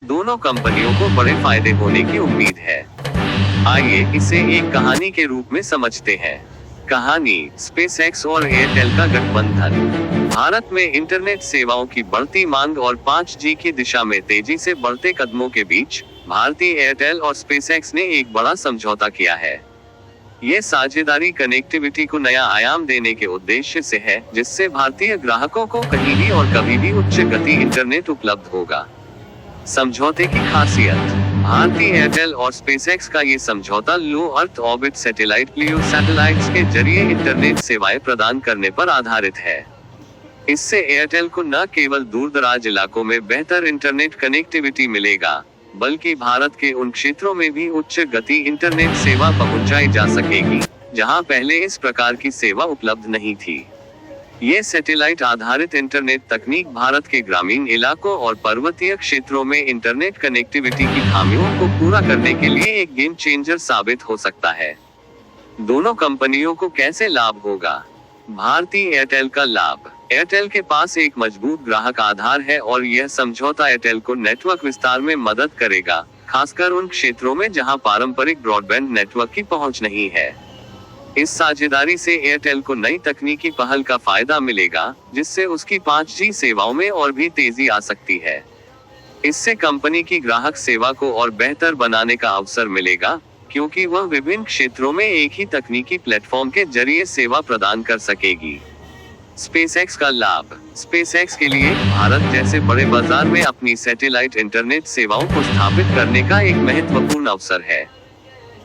दोनों कंपनियों को बड़े फायदे होने की उम्मीद है। आइए इसे एक कहानी के रूप में समझते हैं। कहानी स्पेसएक्स और एयरटेल का गठबंधन। भारत में इंटरनेट सेवाओं की बढ़ती मांग और 5G की दिशा में तेजी से बढ़ते कदमों के बीच भारतीय एयरटेल और स्पेसएक्स ने एक बड़ा समझौता किया है। ये साझेदारी कनेक्टिविटी को नया आयाम देने के उद्देश्य से है, जिससे भारतीय ग्राहकों को कहीं भी और कभी भी उच्च गति इंटरनेट उपलब्ध होगा। समझौते की खासियत। भारतीय एयरटेल और स्पेसएक्स का ये समझौता लो अर्थ ऑर्बिट सैटेलाइट लियो सैटेलाइट्स के जरिए इंटरनेट सेवाएं प्रदान करने पर आधारित है। इससे एयरटेल को न केवल दूरदराज इलाकों में बेहतर इंटरनेट कनेक्टिविटी मिलेगा, बल्कि भारत के उन क्षेत्रों में भी उच्च गति इंटरनेट सेवा पहुंचाई जा सकेगी, जहां पहले इस प्रकार की सेवा उपलब्ध नहीं थी। ये सैटेलाइट आधारित इंटरनेट तकनीक भारत के ग्रामीण इलाकों और पर्वतीय क्षेत्रों में इंटरनेट कनेक्टिविटी की खामियों को पूरा करने के लिए एक गेम चेंजर साबित हो सकता है। दोनों कंपनियों को कैसे लाभ होगा? भारतीय एयरटेल का लाभ। एयरटेल के पास एक मजबूत ग्राहक आधार है और यह समझौता एयरटेल को नेटवर्क विस्तार में मदद करेगा, खासकर उन क्षेत्रों में जहां पारंपरिक ब्रॉडबैंड नेटवर्क की पहुंच नहीं है। इस साझेदारी से एयरटेल को नई तकनीकी पहल का फायदा मिलेगा, जिससे उसकी 5G सेवाओं में और भी तेजी आ सकती है। इससे कंपनी की ग्राहक सेवा को और बेहतर बनाने का अवसर मिलेगा, क्योंकि वह विभिन्न क्षेत्रों में एक ही तकनीकी प्लेटफॉर्म के जरिए सेवा प्रदान कर सकेगी। स्पेसएक्स का लाभ। स्पेसएक्स के लिए भारत जैसे बड़े बाजार में अपनी सैटेलाइट इंटरनेट सेवाओं को स्थापित करने का एक महत्वपूर्ण अवसर है।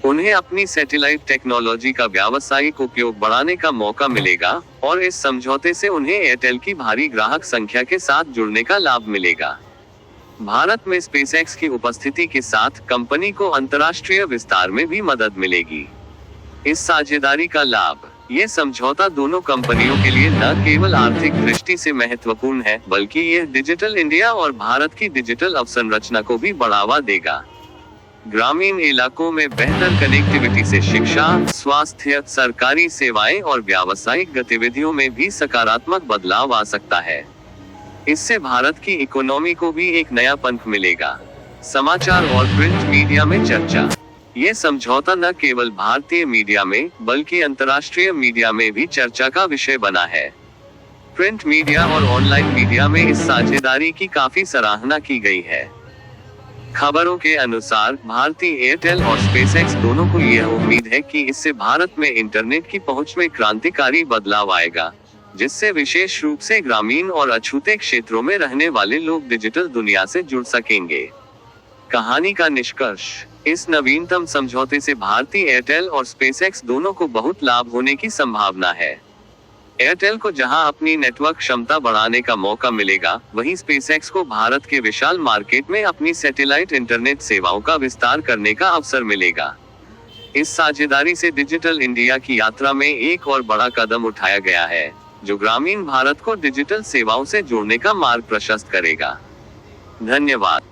उन्हें अपनी सैटेलाइट टेक्नोलॉजी का व्यावसायिक उपयोग बढ़ाने का मौका मिलेगा और इस समझौते से उन्हें एयरटेल की भारी ग्राहक संख्या के साथ जुड़ने का लाभ मिलेगा। भारत में स्पेसएक्स की उपस्थिति के साथ कंपनी को अंतर्राष्ट्रीय विस्तार में भी मदद मिलेगी। इस साझेदारी का लाभ। ये समझौता दोनों कंपनियों के लिए न केवल आर्थिक दृष्टि से महत्वपूर्ण है, बल्कि यह डिजिटल इंडिया और भारत की डिजिटल अवसंरचना को भी बढ़ावा देगा। ग्रामीण इलाकों में बेहतर कनेक्टिविटी से शिक्षा, स्वास्थ्य, सरकारी सेवाएं और व्यावसायिक गतिविधियों में भी सकारात्मक बदलाव आ सकता है। इससे भारत की इकोनॉमी को भी एक नया पंख मिलेगा। समाचार और प्रिंट मीडिया में चर्चा। ये समझौता न केवल भारतीय मीडिया में, बल्कि अंतर्राष्ट्रीय मीडिया में भी चर्चा का विषय बना है। प्रिंट मीडिया और ऑनलाइन मीडिया में इस साझेदारी की काफी सराहना की गई है। खबरों के अनुसार भारतीय एयरटेल और स्पेसएक्स दोनों को यह उम्मीद है कि इससे भारत में इंटरनेट की पहुंच में क्रांतिकारी बदलाव आएगा, जिससे विशेष रूप से ग्रामीण और अछूते क्षेत्रों में रहने वाले लोग डिजिटल दुनिया से जुड़ सकेंगे। कहानी का निष्कर्ष। इस नवीनतम समझौते से भारतीय एयरटेल और स्पेसएक्स दोनों को बहुत लाभ होने की संभावना है। एयरटेल को जहां अपनी नेटवर्क क्षमता बढ़ाने का मौका मिलेगा, वहीं स्पेसएक्स को भारत के विशाल मार्केट में अपनी सैटेलाइट इंटरनेट सेवाओं का विस्तार करने का अवसर मिलेगा। इस साझेदारी से डिजिटल इंडिया की यात्रा में एक और बड़ा कदम उठाया गया है, जो ग्रामीण भारत को डिजिटल सेवाओं से जोड़ने का मार्ग प्रशस्त करेगा। धन्यवाद।